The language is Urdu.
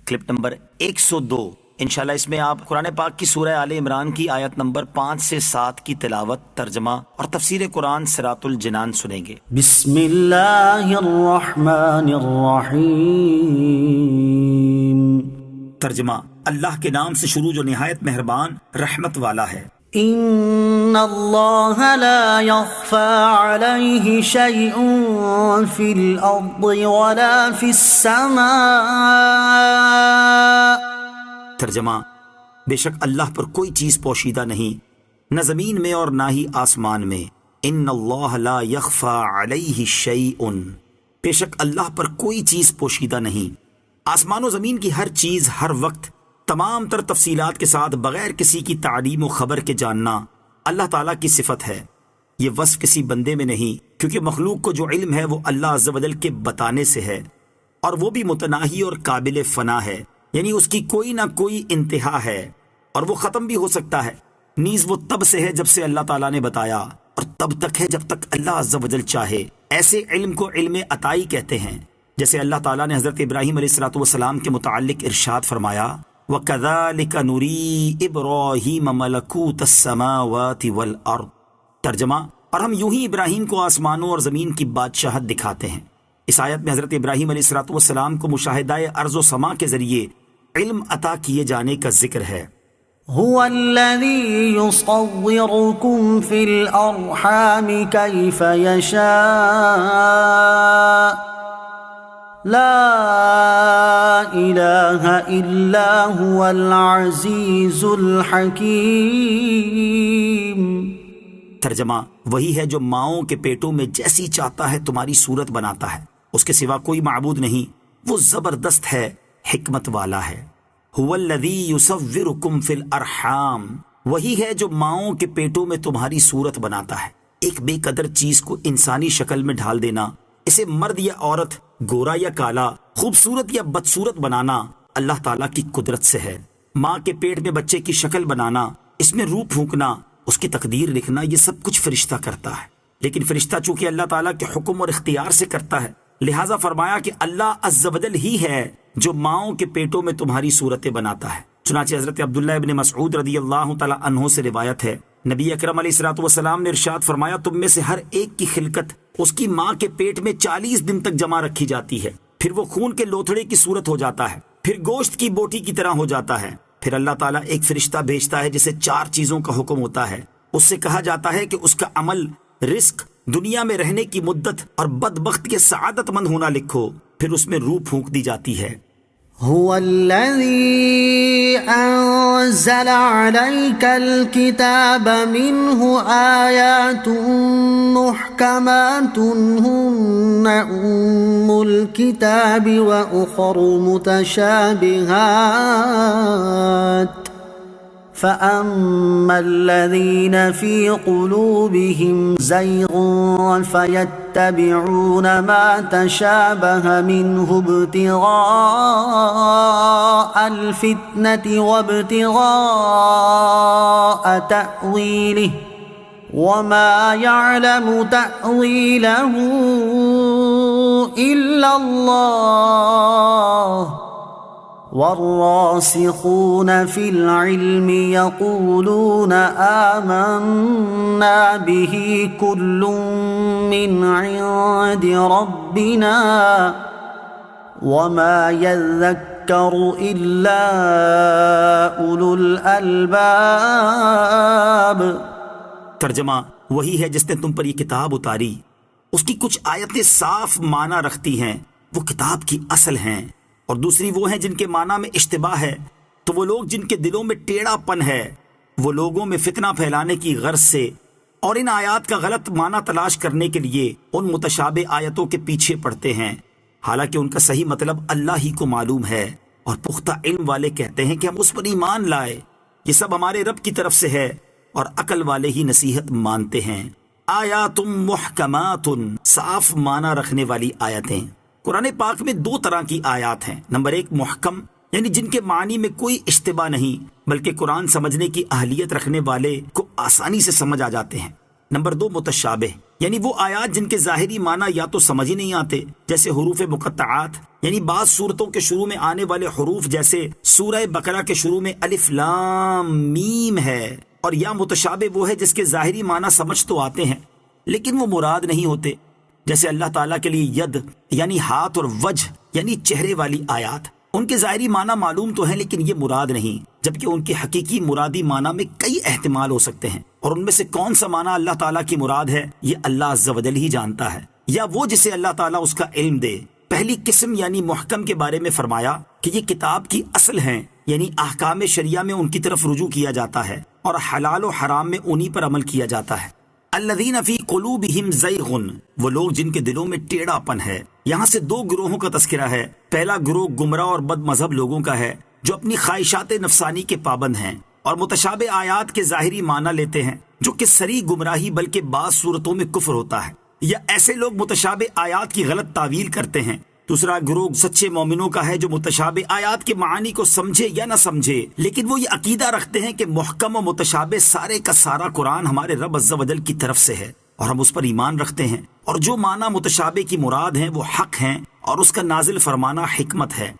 کلپ نمبر 102 انشاءاللہ اس میں آپ قرآن پاک کی سورہ آل عمران کی آیت نمبر 5 سے 7 کی تلاوت، ترجمہ اور تفسیر قرآن صراط الجنان سنیں گے۔ بسم اللہ الرحمن الرحیم۔ ترجمہ: اللہ کے نام سے شروع جو نہایت مہربان رحمت والا ہے۔ ان اللہ لا يخفى علیہ شیء فی الارض ولا فی السماء۔ ترجمہ: بے شک اللہ پر کوئی چیز پوشیدہ نہیں، نہ زمین میں اور نہ ہی آسمان میں۔ ان اللہ لا یخفی علیہ شیء، بے شک اللہ پر کوئی چیز پوشیدہ نہیں۔ آسمان و زمین کی ہر چیز ہر وقت تمام تر تفصیلات کے ساتھ بغیر کسی کی تعلیم و خبر کے جاننا اللہ تعالیٰ کی صفت ہے۔ یہ وصف کسی بندے میں نہیں، کیونکہ مخلوق کو جو علم ہے وہ اللہ عز و جل کے بتانے سے ہے، اور وہ بھی متناہی اور قابل فنا ہے، یعنی اس کی کوئی نہ کوئی انتہا ہے اور وہ ختم بھی ہو سکتا ہے۔ نیز وہ تب سے ہے جب سے اللہ تعالیٰ نے بتایا، اور تب تک ہے جب تک اللہ عز و جل چاہے۔ ایسے علم کو علم عطائی کہتے ہیں، جیسے اللہ تعالیٰ نے حضرت ابراہیم علیہ السلام کے متعلق ارشاد فرمایا، وَكَذَلِكَ نُرِي إِبْرَاهِيمَ مَلَكُوتَ السَّمَاوَاتِ وَالْأَرْضِ۔ ترجمہ: اور ہم یوں ہی ابراہیم کو آسمانوں اور زمین کی بادشاہت دکھاتے ہیں۔ اس آیت میں حضرت ابراہیم علیہ السلام کو مشاہدہ ارض و سما کے ذریعے علم عطا کیے جانے کا ذکر ہے۔ هو الذي يصوركم في الأرحام كيف يشاء لا إله إلا هو العزيز الحكيم۔ ترجمہ: وہی ہے جو ماؤں کے پیٹوں میں جیسی چاہتا ہے تمہاری صورت بناتا ہے، اس کے سوا کوئی معبود نہیں، وہ زبردست ہے، حکمت والا ہے۔ هو الذی یصورکم فی الارحام، وہی ہے جو ماؤں کے پیٹوں میں تمہاری صورت بناتا ہے۔ ایک بے قدر چیز کو انسانی شکل میں ڈھال دینا، اسے مرد یا عورت، گورا یا کالا، خوبصورت یا بدصورت بنانا اللہ تعالیٰ کی قدرت سے ہے۔ ماں کے پیٹ میں بچے کی شکل بنانا، اس میں روح پھونکنا، اس کی تقدیر لکھنا، یہ سب کچھ فرشتہ کرتا ہے۔ لیکن فرشتہ چونکہ اللہ تعالیٰ کے حکم اور اختیار سے کرتا ہے، لہٰذا فرمایا کہ اللہ عز و جل ہی ہے جو ماؤں کے پیٹوں میں تمہاری صورتیں بناتا ہے۔ چنانچہ حضرت عبداللہ ابن مسعود رضی اللہ تعالیٰ عنہ سے روایت ہے، نبی اکرم علیہ الصلوۃ نے ارشاد فرمایا، تم میں سے ہر ایک کی خلقت اس کی ماں کے پیٹ میں 40 دن تک جمع رکھی جاتی ہے، پھر وہ خون کے لوتھڑے کی صورت ہو جاتا ہے، پھر گوشت کی بوٹی کی طرح ہو جاتا ہے، پھر اللہ تعالیٰ ایک فرشتہ بھیجتا ہے جسے 4 چیزوں کا حکم ہوتا ہے۔ اس سے کہا جاتا ہے کہ اس کا عمل، رزق، دنیا میں رہنے کی مدت اور بدبخت کے سعادت مند ہونا لکھو، پھر اس میں روح پھونک دی جاتی ہے۔ هو الذي أنزل عليك الكتاب منه آيات محكمات هن أم الكتاب وأخر متشابهات فأما الذين في قلوبهم زيغ فيتبعون ما تشابه منه ابتغاء الفتنة وابتغاء تأويله وما يعلم تأويله إلا الله والراسخون في العلم يقولون آمنا به كل من عند ربنا وما يذكر إلا أولو الألباب۔ ترجمہ: وہی ہے جس نے تم پر یہ کتاب اتاری، اس کی کچھ آیتیں صاف معنی رکھتی ہیں، وہ کتاب کی اصل ہیں، اور دوسری وہ ہیں جن کے معنی میں اشتباہ ہے، تو وہ لوگ جن کے دلوں میں ٹیڑھا پن ہے، وہ لوگوں میں فتنہ پھیلانے کی غرض سے اور ان آیات کا غلط معنی تلاش کرنے کے لیے ان متشابہ آیتوں کے پیچھے پڑتے ہیں، حالانکہ ان کا صحیح مطلب اللہ ہی کو معلوم ہے، اور پختہ علم والے کہتے ہیں کہ ہم اس پر ایمان لائے، یہ سب ہمارے رب کی طرف سے ہے، اور عقل والے ہی نصیحت مانتے ہیں۔ آیات محکمات، صاف معنی رکھنے والی آیتیں۔ قرآن پاک میں 2 طرح کی آیات ہیں۔ نمبر 1 محکم، یعنی جن کے معنی میں کوئی اشتباہ نہیں، بلکہ قرآن سمجھنے کی اہلیت رکھنے والے کو آسانی سے سمجھ آ جاتے ہیں۔ نمبر 2 متشابہ، یعنی وہ آیات جن کے ظاہری معنی یا تو سمجھ ہی نہیں آتے، جیسے حروف مقطعات، یعنی بعض صورتوں کے شروع میں آنے والے حروف جیسے سورہ بقرہ کے شروع میں الف لام میم ہے، اور یا متشابہ وہ ہے جس کے ظاہری معنی سمجھ تو آتے ہیں لیکن وہ مراد نہیں ہوتے، جیسے اللہ تعالیٰ کے لیے ید یعنی ہاتھ اور وجہ یعنی چہرے والی آیات، ان کے ظاہری معنی معلوم تو ہیں لیکن یہ مراد نہیں، جبکہ ان کے حقیقی مرادی معنی میں کئی احتمال ہو سکتے ہیں، اور ان میں سے کون سا معنی اللہ تعالیٰ کی مراد ہے یہ اللہ عز و جل ہی جانتا ہے، یا وہ جسے اللہ تعالیٰ اس کا علم دے۔ پہلی قسم یعنی محکم کے بارے میں فرمایا کہ یہ کتاب کی اصل ہیں، یعنی احکام شریعہ میں ان کی طرف رجوع کیا جاتا ہے اور حلال و حرام میں انہی پر عمل کیا جاتا ہے۔ الذین فی قلوبہم زیغ، وہ لوگ جن کے دلوں میں ٹیڑھا پن ہے۔ یہاں سے دو گروہوں کا تذکرہ ہے۔ پہلا گروہ گمراہ اور بد مذہب لوگوں کا ہے جو اپنی خواہشات نفسانی کے پابند ہیں اور متشابہ آیات کے ظاہری معنی لیتے ہیں، جو کہ صریح گمراہی بلکہ بعض صورتوں میں کفر ہوتا ہے، یا ایسے لوگ متشابہ آیات کی غلط تعویل کرتے ہیں۔ دوسرا گروہ سچے مومنوں کا ہے جو متشابہ آیات کے معانی کو سمجھے یا نہ سمجھے، لیکن وہ یہ عقیدہ رکھتے ہیں کہ محکم و متشابہ سارے کا سارا قرآن ہمارے رب عز و جل کی طرف سے ہے اور ہم اس پر ایمان رکھتے ہیں، اور جو معنی متشابہ کی مراد ہیں وہ حق ہیں اور اس کا نازل فرمانا حکمت ہے۔